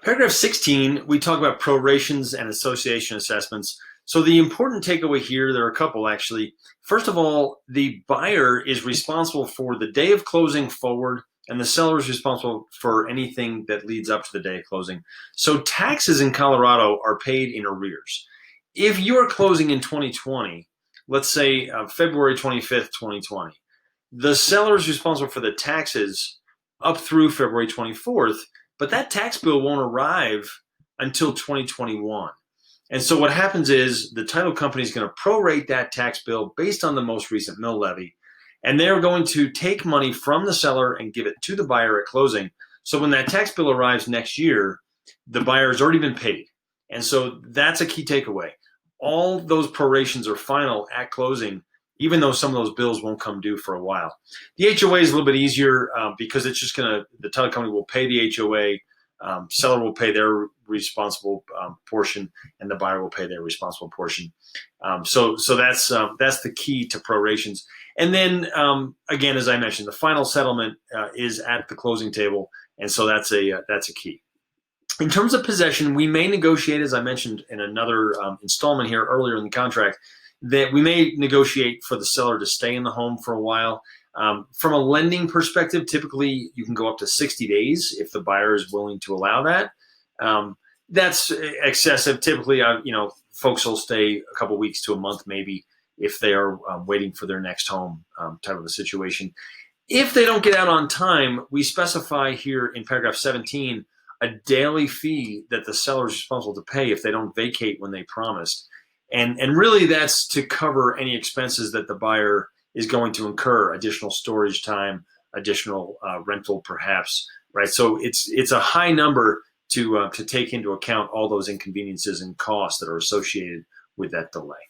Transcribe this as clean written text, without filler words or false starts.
Paragraph 16, we talk about prorations and association assessments. So the important takeaway here, there are a couple actually. First of all, the buyer is responsible for the day of closing forward, and the seller is responsible for anything that leads up to the day of closing. So taxes in Colorado are paid in arrears. If you're closing in 2020, let's say February 25th, 2020, the seller is responsible for the taxes up through February 24th, but that tax bill won't arrive until 2021. And so what happens is the title company is going to prorate that tax bill based on the most recent mill levy. And they're going to take money from the seller and give it to the buyer at closing. So when that tax bill arrives next year, the buyer has already been paid. And so that's a key takeaway. All those prorations are final at closing, even though some of those bills won't come due for a while. The HOA is a little bit easier because it's just the title company will pay the HOA, seller will pay their responsible portion, and the buyer will pay their responsible portion. So that's the key to prorations. And then again, as I mentioned, the final settlement is at the closing table, and so that's a key. In terms of possession, we may negotiate, as I mentioned in another installment here earlier in the contract, that we may negotiate for the seller to stay in the home for a while. From a lending perspective, typically you can go up to 60 days if the buyer is willing to allow that. That's excessive. Typically, folks will stay a couple weeks to a month maybe if they are waiting for their next home type of a situation. If they don't get out on time, we specify here in paragraph 17 a daily fee that the seller is responsible to pay if they don't vacate when they promised. And really that's to cover any expenses that the buyer is going to incur, additional storage time, additional rental perhaps, right? So it's a high number to take into account all those inconveniences and costs that are associated with that delay.